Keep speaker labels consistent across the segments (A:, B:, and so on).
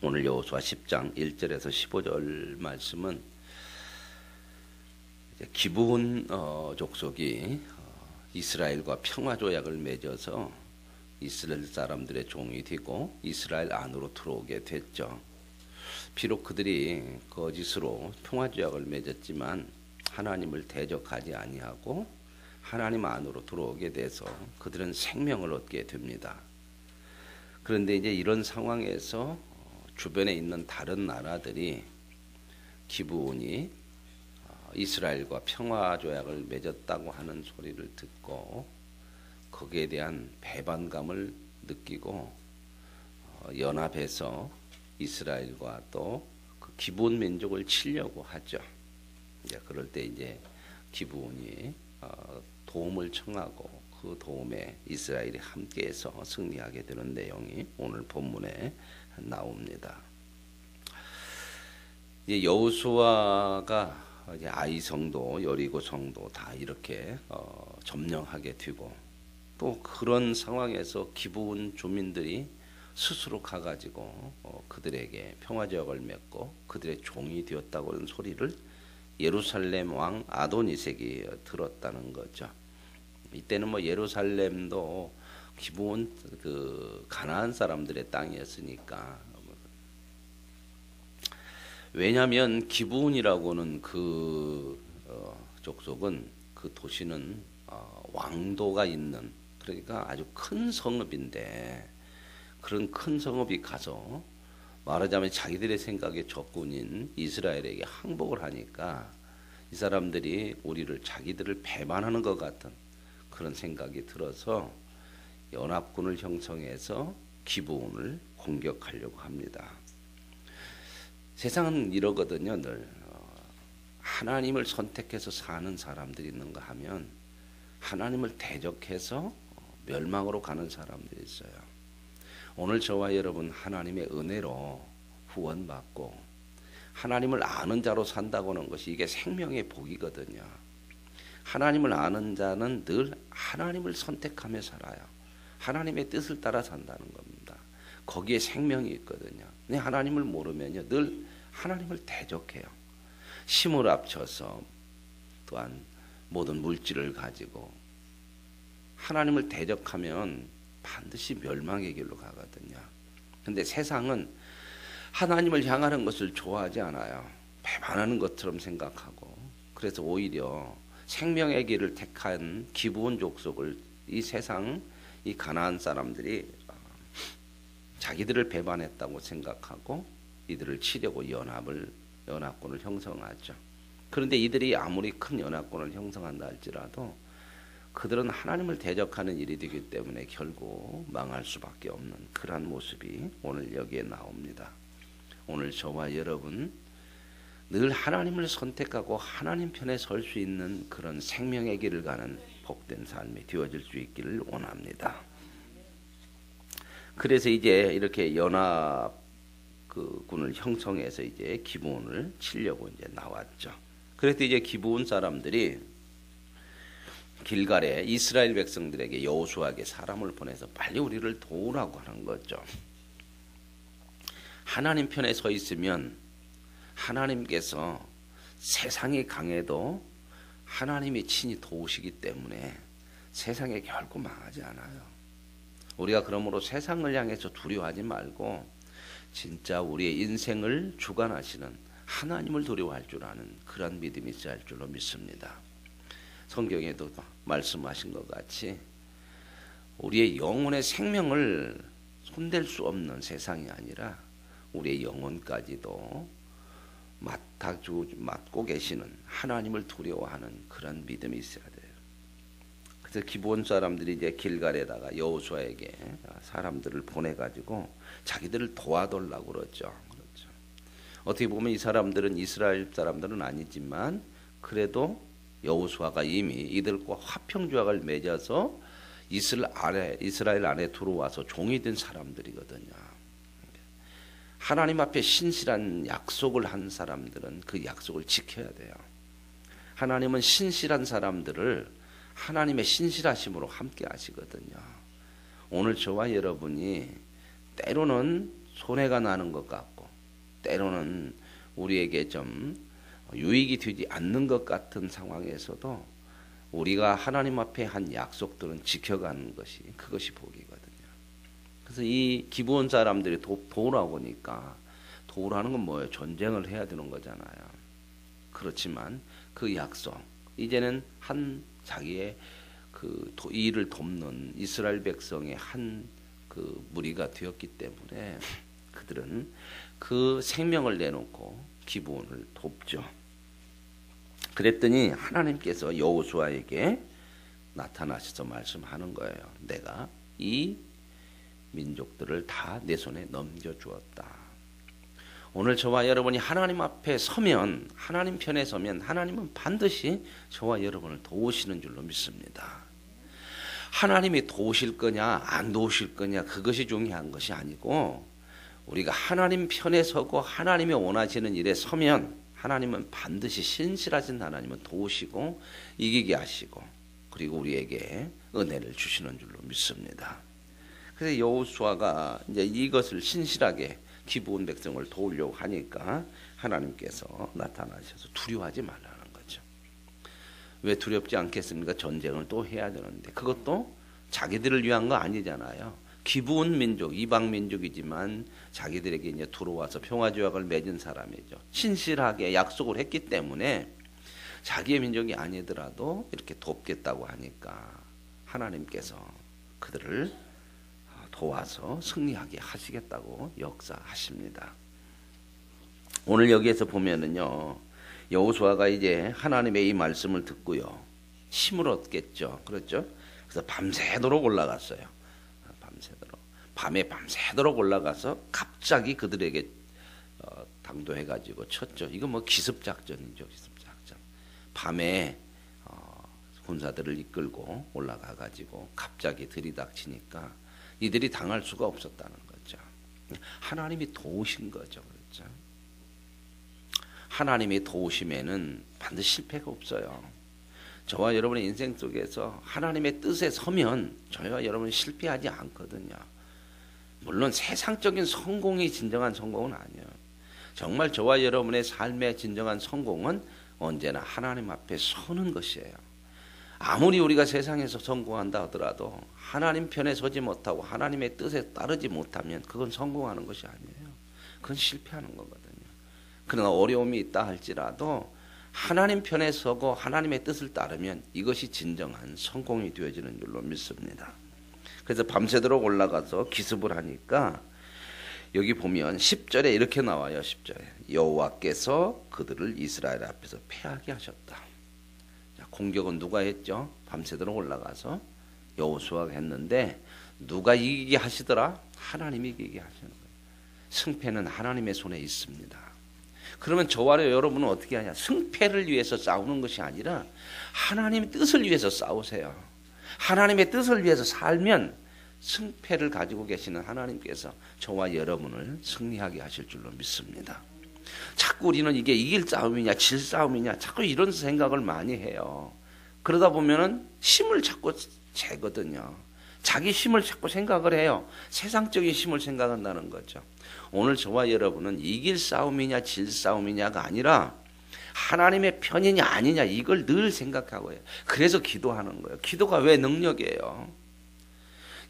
A: 오늘 여호수아 10장 1절에서 15절 말씀은 이제 기브온 족속이 이스라엘과 평화 조약을 맺어서 이스라엘 사람들의 종이 되고 이스라엘 안으로 들어오게 됐죠. 비록 그들이 거짓으로 평화 조약을 맺었지만 하나님을 대적하지 아니하고 하나님 안으로 들어오게 돼서 그들은 생명을 얻게 됩니다. 그런데 이제 이런 상황에서 주변에 있는 다른 나라들이 기브온이 이스라엘과 평화 조약을 맺었다고 하는 소리를 듣고 거기에 대한 배반감을 느끼고 연합해서 이스라엘과 또 그 기브온 민족을 치려고 하죠. 이제 그럴 때 이제 기브온이 도움을 청하고 그 도움에 이스라엘이 함께해서 승리하게 되는 내용이 오늘 본문에 나옵니다. 이제 여호수아가 이제 아이 성도, 여리고 성도 다 이렇게 점령하게 되고 또 그런 상황에서 기브온 주민들이 스스로 가가지고 그들에게 평화조약을 맺고 그들의 종이 되었다고 하는 소리를 예루살렘 왕 아도니색이 들었다는 거죠. 이때는 뭐 예루살렘도 기브온 그 가나안 사람들의 땅이었으니까. 왜냐하면 기브온이라고는 그 족속은 그 도시는 왕도가 있는, 그러니까 아주 큰 성읍인데 그런 큰 성읍이 가서 말하자면 자기들의 생각에 적군인 이스라엘에게 항복을 하니까 이 사람들이 우리를 자기들을 배반하는 것 같은 그런 생각이 들어서 연합군을 형성해서 기브온을 공격하려고 합니다. 세상은 이러거든요. 늘 하나님을 선택해서 사는 사람들이 있는가 하면 하나님을 대적해서 멸망으로 가는 사람들이 있어요. 오늘 저와 여러분 하나님의 은혜로 후원받고 하나님을 아는 자로 산다고 하는 것이 이게 생명의 복이거든요. 하나님을 아는 자는 늘 하나님을 선택하며 살아요. 하나님의 뜻을 따라 산다는 겁니다. 거기에 생명이 있거든요. 근데 하나님을 모르면요, 늘 하나님을 대적해요. 힘을 합쳐서 또한 모든 물질을 가지고 하나님을 대적하면 반드시 멸망의 길로 가거든요. 근데 세상은 하나님을 향하는 것을 좋아하지 않아요. 배반하는 것처럼 생각하고, 그래서 오히려 생명의 길을 택한 기브온 족속을 이 세상 이 가나안 사람들이 자기들을 배반했다고 생각하고 이들을 치려고 연합군을 형성하죠. 그런데 이들이 아무리 큰 연합군을 형성한다 할지라도 그들은 하나님을 대적하는 일이 되기 때문에 결국 망할 수밖에 없는 그러한 모습이 오늘 여기에 나옵니다. 오늘 저와 여러분 늘 하나님을 선택하고 하나님 편에 설 수 있는 그런 생명의 길을 가는 복된 삶이 되어질 수 있기를 원합니다. 그래서 이제 이렇게 연합군을 형성해서 이제 기브온을 치려고 이제 나왔죠. 그래서 이제 기브온 사람들이 길갈에 이스라엘 백성들에게 여호수아에게 사람을 보내서 빨리 우리를 도우라고 하는 거죠. 하나님 편에 서 있으면 하나님께서 세상이 강해도 하나님이 친히 도우시기 때문에 세상에 결코 망하지 않아요. 우리가 그러므로 세상을 향해서 두려워하지 말고 진짜 우리의 인생을 주관하시는 하나님을 두려워할 줄 아는 그런 믿음이 있어야 할 줄로 믿습니다. 성경에도 말씀하신 것 같이 우리의 영혼의 생명을 손댈 수 없는 세상이 아니라 우리의 영혼까지도 맡고 계시는 하나님을 두려워하는 그런 믿음이 있어야 돼요. 그래서 기브온 사람들이 이제 길갈에다가 여호수아에게 사람들을 보내가지고 자기들을 도와달라고 그러죠. 어떻게 보면 이 사람들은 이스라엘 사람들은 아니지만 그래도 여호수아가 이미 이들과 화평조약을 맺어서 이스라엘 안에 들어와서 종이 된 사람들이거든요. 하나님 앞에 신실한 약속을 한 사람들은 그 약속을 지켜야 돼요. 하나님은 신실한 사람들을 하나님의 신실하심으로 함께 하시거든요. 오늘 저와 여러분이 때로는 손해가 나는 것 같고 때로는 우리에게 좀 유익이 되지 않는 것 같은 상황에서도 우리가 하나님 앞에 한 약속들은 지켜가는 것이 그것이 복이거든요. 그래서 이 기브온 사람들이 도우라고 하니까 도우라는 건 뭐예요? 전쟁을 해야 되는 거잖아요. 그렇지만 그 약속 이제는 한 자기의 그 일을 돕는 이스라엘 백성의 한 그 무리가 되었기 때문에 그들은 그 생명을 내놓고 기브온을 돕죠. 그랬더니 하나님께서 여호수아에게 나타나셔서 말씀하는 거예요. 내가 이 민족들을 다 내 손에 넘겨주었다. 오늘 저와 여러분이 하나님 앞에 서면, 하나님 편에 서면 하나님은 반드시 저와 여러분을 도우시는 줄로 믿습니다. 하나님이 도우실 거냐 안 도우실 거냐 그것이 중요한 것이 아니고 우리가 하나님 편에 서고 하나님이 원하시는 일에 서면 하나님은 반드시 신실하신 하나님은 도우시고 이기게 하시고 그리고 우리에게 은혜를 주시는 줄로 믿습니다. 그래서 여호수아가 이제 이것을 신실하게 기브온 백성을 도우려고 하니까 하나님께서 나타나셔서 두려워하지 말라는 거죠. 왜 두렵지 않겠습니까? 전쟁을 또 해야 되는데 그것도 자기들을 위한 거 아니잖아요. 기브온 민족, 이방 민족이지만 자기들에게 이제 들어와서 평화 조약을 맺은 사람이죠. 신실하게 약속을 했기 때문에 자기의 민족이 아니더라도 이렇게 돕겠다고 하니까 하나님께서 그들을 도와서 승리하게 하시겠다고 역사하십니다. 오늘 여기에서 보면은요, 여호수아가 이제 하나님의 이 말씀을 듣고요, 힘을 얻겠죠. 그렇죠? 그래서 밤새도록 올라갔어요. 밤에 밤새도록 올라가서 갑자기 그들에게 당도해가지고 쳤죠. 이거 뭐 기습작전이죠, 기습작전. 밤에 군사들을 이끌고 올라가가지고 갑자기 들이닥치니까 이들이 당할 수가 없었다는 거죠. 하나님이 도우신 거죠, 그렇죠? 하나님이 도우심에는 반드시 실패가 없어요. 저와 여러분의 인생 속에서 하나님의 뜻에 서면 저와 여러분은 실패하지 않거든요. 물론 세상적인 성공이 진정한 성공은 아니에요. 정말 저와 여러분의 삶의 진정한 성공은 언제나 하나님 앞에 서는 것이에요. 아무리 우리가 세상에서 성공한다 하더라도 하나님 편에 서지 못하고 하나님의 뜻에 따르지 못하면 그건 성공하는 것이 아니에요. 그건 실패하는 거거든요. 그러나 어려움이 있다 할지라도 하나님 편에 서고 하나님의 뜻을 따르면 이것이 진정한 성공이 되어지는 줄로 믿습니다. 그래서 밤새도록 올라가서 기습을 하니까 여기 보면 10절에 이렇게 나와요. 10절에 여호와께서 그들을 이스라엘 앞에서 패하게 하셨다. 자, 공격은 누가 했죠? 밤새도록 올라가서 여호수아가 했는데 누가 이기게 하시더라? 하나님이 이기게 하시는 거예요. 승패는 하나님의 손에 있습니다. 그러면 저와 여러분은 어떻게 하냐? 승패를 위해서 싸우는 것이 아니라 하나님의 뜻을 위해서 싸우세요. 하나님의 뜻을 위해서 살면 승패를 가지고 계시는 하나님께서 저와 여러분을 승리하게 하실 줄로 믿습니다. 자꾸 우리는 이게 이길 싸움이냐 질 싸움이냐 자꾸 이런 생각을 많이 해요. 그러다 보면은 힘을 자꾸 재거든요. 자기 힘을 자꾸 생각을 해요. 세상적인 힘을 생각한다는 거죠. 오늘 저와 여러분은 이길 싸움이냐 질 싸움이냐가 아니라 하나님의 편이냐 아니냐 이걸 늘 생각하고 해요. 그래서 기도하는 거예요. 기도가 왜 능력이에요?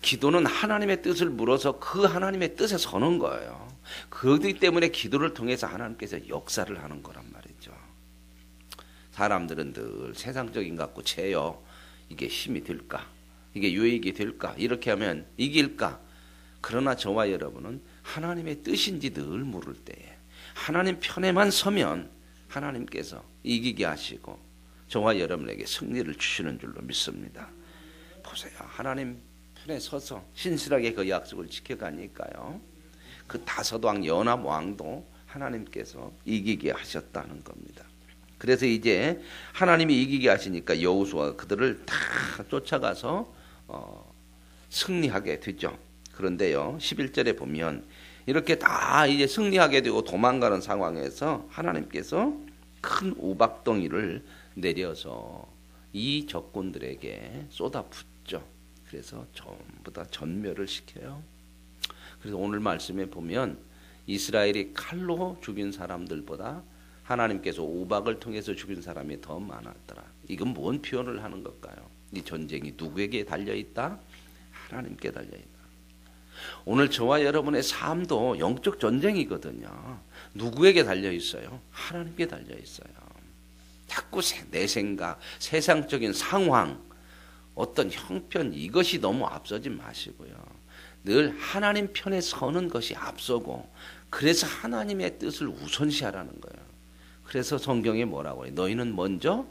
A: 기도는 하나님의 뜻을 물어서 그 하나님의 뜻에 서는 거예요. 그렇기 때문에 기도를 통해서 하나님께서 역사를 하는 거란 말이죠. 사람들은 늘 세상적인 것 갖고 재요. 이게 힘이 될까? 이게 유익이 될까? 이렇게 하면 이길까? 그러나 저와 여러분은 하나님의 뜻인지 늘 물을 때에 하나님 편에만 서면 하나님께서 이기게 하시고 저와 여러분에게 승리를 주시는 줄로 믿습니다. 보세요. 하나님 편에 서서 신실하게 그 약속을 지켜가니까요. 그 다섯왕 연합왕도 하나님께서 이기게 하셨다는 겁니다. 그래서 이제 하나님이 이기게 하시니까 여호수아가 그들을 다 쫓아가서 승리하게 되죠. 그런데요, 11절에 보면 이렇게 다 이제 승리하게 되고 도망가는 상황에서 하나님께서 큰 우박덩이를 내려서 이 적군들에게 쏟아붓죠. 그래서 전부 다 전멸을 시켜요. 그래서 오늘 말씀에 보면 이스라엘이 칼로 죽인 사람들보다 하나님께서 우박을 통해서 죽인 사람이 더 많았더라. 이건 뭔 표현을 하는 걸까요? 이 전쟁이 누구에게 달려있다? 하나님께 달려있다. 오늘 저와 여러분의 삶도 영적 전쟁이거든요. 누구에게 달려있어요? 하나님께 달려있어요. 자꾸 내 생각, 세상적인 상황, 어떤 형편, 이것이 너무 앞서지 마시고요. 늘 하나님 편에 서는 것이 앞서고, 그래서 하나님의 뜻을 우선시하라는 거예요. 그래서 성경에 뭐라고 해요? 너희는 먼저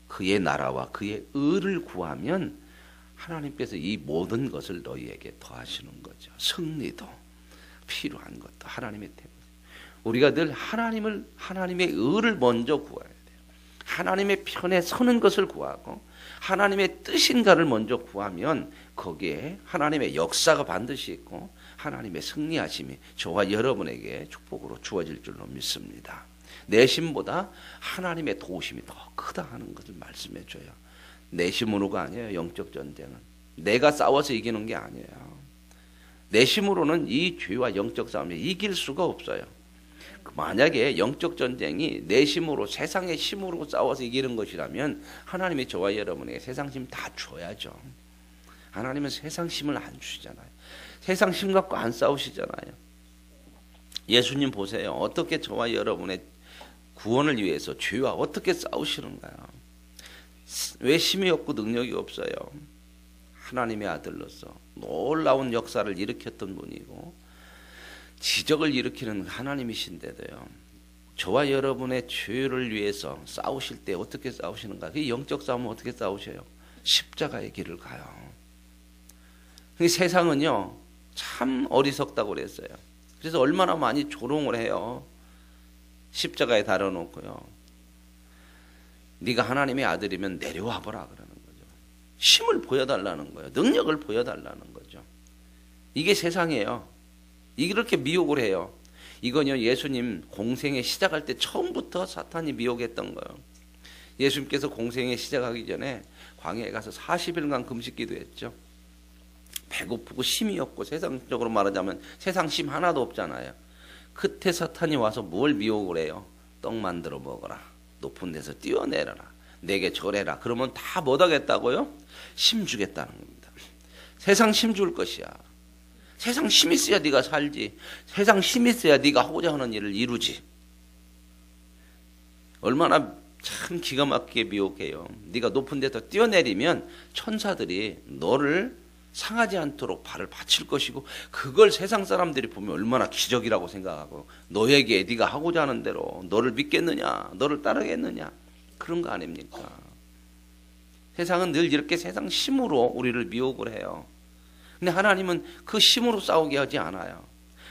A: 그의 나라와 그의 의를 구하면 하나님께서 이 모든 것을 너희에게 더하시는 거죠. 승리도 필요한 것도 하나님의 태고. 우리가 늘 하나님의 의를 먼저 구해야 돼요. 하나님의 편에 서는 것을 구하고 하나님의 뜻인가를 먼저 구하면 거기에 하나님의 역사가 반드시 있고 하나님의 승리하심이 저와 여러분에게 축복으로 주어질 줄로 믿습니다. 내 힘보다 하나님의 도우심이 더 크다 하는 것을 말씀해 줘요. 내 힘으로가 아니에요. 영적 전쟁은 내가 싸워서 이기는 게 아니에요. 내 힘으로는 이 죄와 영적 싸움에 이길 수가 없어요. 만약에 영적 전쟁이 내 힘으로, 세상의 힘으로 싸워서 이기는 것이라면 하나님이 저와 여러분에게 세상 힘 다 줘야죠. 하나님은 세상 힘을 안 주시잖아요. 세상 힘 갖고 안 싸우시잖아요. 예수님 보세요. 어떻게 저와 여러분의 구원을 위해서 죄와 어떻게 싸우시는가요? 왜 힘이 없고 능력이 없어요? 하나님의 아들로서 놀라운 역사를 일으켰던 분이고 지적을 일으키는 하나님이신데도요. 저와 여러분의 죄를 위해서 싸우실 때 어떻게 싸우시는가? 그 영적 싸움은 어떻게 싸우셔요? 십자가의 길을 가요. 세상은요 참 어리석다고 그랬어요. 그래서 얼마나 많이 조롱을 해요. 십자가에 달아놓고요. 네가 하나님의 아들이면 내려와 보라 그러는 거죠. 힘을 보여달라는 거예요. 능력을 보여달라는 거죠. 이게 세상이에요. 이렇게 미혹을 해요. 이건요 예수님 공생에 시작할 때 처음부터 사탄이 미혹했던 거예요. 예수님께서 공생에 시작하기 전에 광야에 가서 40일간 금식기도 했죠. 배고프고 힘이 없고 세상적으로 말하자면 세상 힘 하나도 없잖아요. 그때 사탄이 와서 뭘 미혹을 해요? 떡 만들어 먹어라. 높은 데서 뛰어내려라. 내게 절해라. 그러면 다 못하겠다고요? 힘 주겠다는 겁니다. 세상 힘 줄 것이야. 세상 힘 있어야 네가 살지. 세상 힘 있어야 네가 하고자 하는 일을 이루지. 얼마나 참 기가 막히게 미혹해요. 네가 높은 데서 뛰어내리면 천사들이 너를 상하지 않도록 발을 받칠 것이고 그걸 세상 사람들이 보면 얼마나 기적이라고 생각하고 너에게 네가 하고자 하는 대로 너를 믿겠느냐, 너를 따르겠느냐, 그런 거 아닙니까? 세상은 늘 이렇게 세상 힘으로 우리를 미혹을 해요. 근데 하나님은 그 힘으로 싸우게 하지 않아요.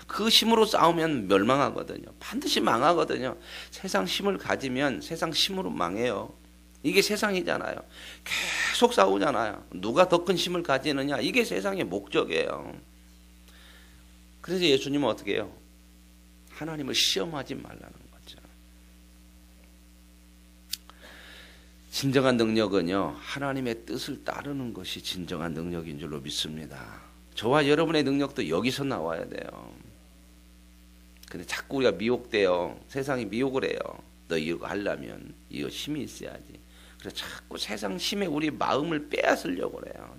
A: 그 힘으로 싸우면 멸망하거든요. 반드시 망하거든요. 세상 힘을 가지면 세상 힘으로 망해요. 이게 세상이잖아요. 계속 싸우잖아요. 누가 더 큰 힘을 가지느냐, 이게 세상의 목적이에요. 그래서 예수님은 어떻게 해요? 하나님을 시험하지 말라는 거죠. 진정한 능력은요 하나님의 뜻을 따르는 것이 진정한 능력인 줄로 믿습니다. 저와 여러분의 능력도 여기서 나와야 돼요. 근데 자꾸 우리가 미혹돼요. 세상이 미혹을 해요. 너 이거 하려면 이거 힘이 있어야지. 그래서 자꾸 세상 힘에 우리 마음을 빼앗으려고 그래요.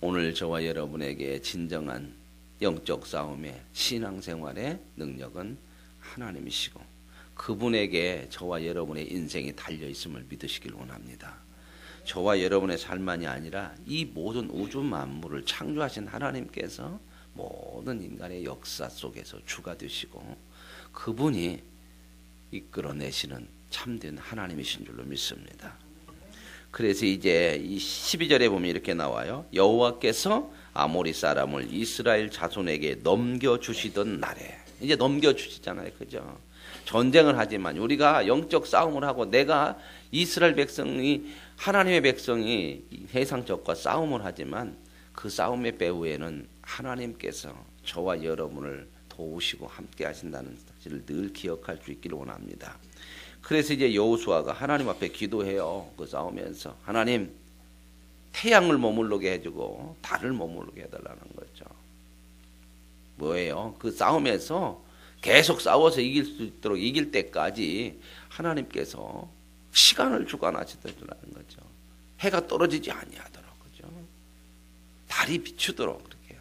A: 오늘 저와 여러분에게 진정한 영적 싸움의 신앙생활의 능력은 하나님이시고 그분에게 저와 여러분의 인생이 달려있음을 믿으시길 원합니다. 저와 여러분의 삶만이 아니라 이 모든 우주 만물을 창조하신 하나님께서 모든 인간의 역사 속에서 주가 되시고 그분이 이끌어내시는 참된 하나님이신 줄로 믿습니다. 그래서 이제 이 12절에 보면 이렇게 나와요. 여호와께서 아모리 사람을 이스라엘 자손에게 넘겨주시던 날에, 이제 넘겨주시잖아요. 그죠? 전쟁을 하지만 우리가 영적 싸움을 하고 내가 이스라엘 백성이, 하나님의 백성이 세상 적과 싸움을 하지만 그 싸움의 배후에는 하나님께서 저와 여러분을 도우시고 함께 하신다는 사실을 늘 기억할 수 있기를 원합니다. 그래서 이제 여호수아가 하나님 앞에 기도해요. 그 싸우면서 하나님 태양을 머무르게 해주고 달을 머무르게 해달라는 거죠. 뭐예요? 그 싸움에서 계속 싸워서 이길 수 있도록 이길 때까지 하나님께서 시간을 주관하시더라는 거죠. 해가 떨어지지 아니하도록, 그죠? 달이 비추도록 그렇게요.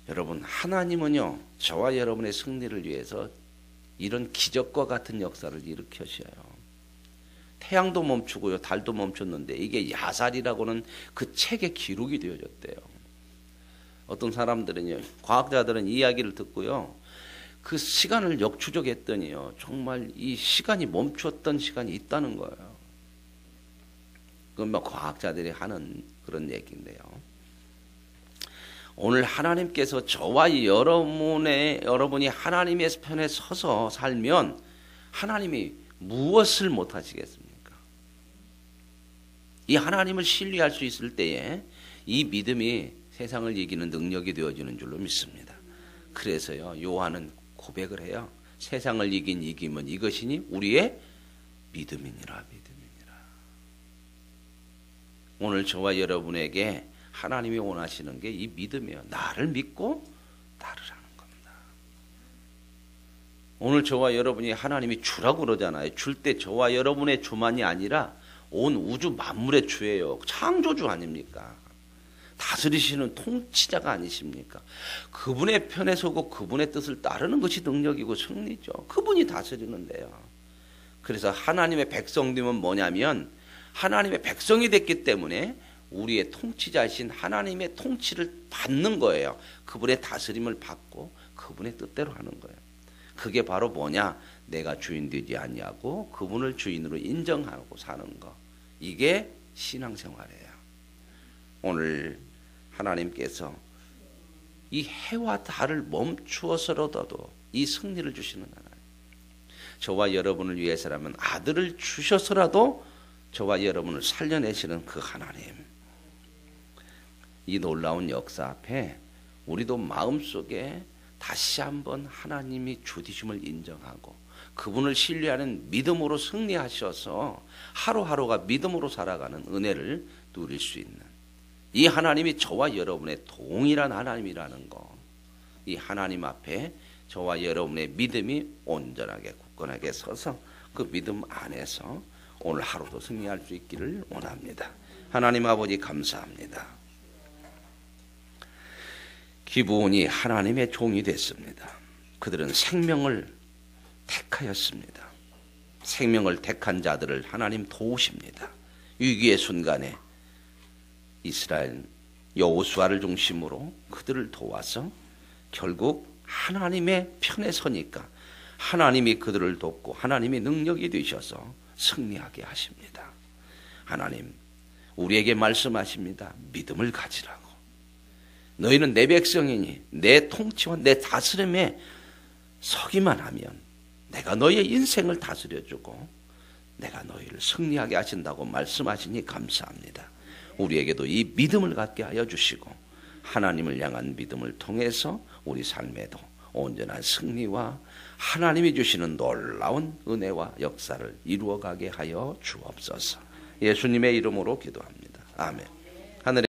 A: 여러분, 하나님은요, 저와 여러분의 승리를 위해서 이런 기적과 같은 역사를 일으켜셔요. 태양도 멈추고요, 달도 멈췄는데 이게 야살이라고는 그 책에 기록이 되어졌대요. 어떤 사람들은요, 과학자들은 이야기를 듣고요, 그 시간을 역추적했더니요, 정말 이 시간이 멈추었던 시간이 있다는 거예요. 그건 뭐 과학자들이 하는 그런 얘기인데요. 오늘 하나님께서 저와 여러분이 하나님의 편에 서서 살면 하나님이 무엇을 못 하시겠습니까? 이 하나님을 신뢰할 수 있을 때에 이 믿음이 세상을 이기는 능력이 되어지는 줄로 믿습니다. 그래서요, 요한은 고백을 해요. 세상을 이긴 이김은 이것이니 우리의 믿음이니라. 오늘 저와 여러분에게 하나님이 원하시는 게 이 믿음이에요. 나를 믿고 나를 하는 겁니다. 오늘 저와 여러분이 하나님이 주라고 그러잖아요. 줄 때 저와 여러분의 주만이 아니라 온 우주 만물의 주예요. 창조주 아닙니까? 다스리시는 통치자가 아니십니까? 그분의 편에 서고 그분의 뜻을 따르는 것이 능력이고 승리죠. 그분이 다스리는데요. 그래서 하나님의 백성됨은 뭐냐면 하나님의 백성이 됐기 때문에 우리의 통치자이신 하나님의 통치를 받는 거예요. 그분의 다스림을 받고 그분의 뜻대로 하는 거예요. 그게 바로 뭐냐? 내가 주인 되지 않냐고 그분을 주인으로 인정하고 사는 거. 이게 신앙생활이에요. 오늘 하나님께서 이 해와 달을 멈추어서라도 이 승리를 주시는 하나님. 저와 여러분을 위해서라면 아들을 주셔서라도 저와 여러분을 살려내시는 그 하나님. 이 놀라운 역사 앞에 우리도 마음속에 다시 한번 하나님이 주디심을 인정하고 그분을 신뢰하는 믿음으로 승리하셔서 하루하루가 믿음으로 살아가는 은혜를 누릴 수 있는 이 하나님이 저와 여러분의 동일한 하나님이라는 거. 이 하나님 앞에 저와 여러분의 믿음이 온전하게 굳건하게 서서 그 믿음 안에서 오늘 하루도 승리할 수 있기를 원합니다. 하나님 아버지 감사합니다. 기브온이 하나님의 종이 됐습니다. 그들은 생명을 택하였습니다. 생명을 택한 자들을 하나님 도우십니다. 위기의 순간에 이스라엘 여호수아를 중심으로 그들을 도와서 결국 하나님의 편에 서니까 하나님이 그들을 돕고 하나님이 능력이 되셔서 승리하게 하십니다. 하나님, 우리에게 말씀하십니다. 믿음을 가지라고. 너희는 내 백성이니 내 통치와 내 다스림에 서기만 하면 내가 너희의 인생을 다스려주고 내가 너희를 승리하게 하신다고 말씀하시니 감사합니다. 우리에게도 이 믿음을 갖게 하여 주시고 하나님을 향한 믿음을 통해서 우리 삶에도 온전한 승리와 하나님이 주시는 놀라운 은혜와 역사를 이루어가게 하여 주옵소서. 예수님의 이름으로 기도합니다. 아멘.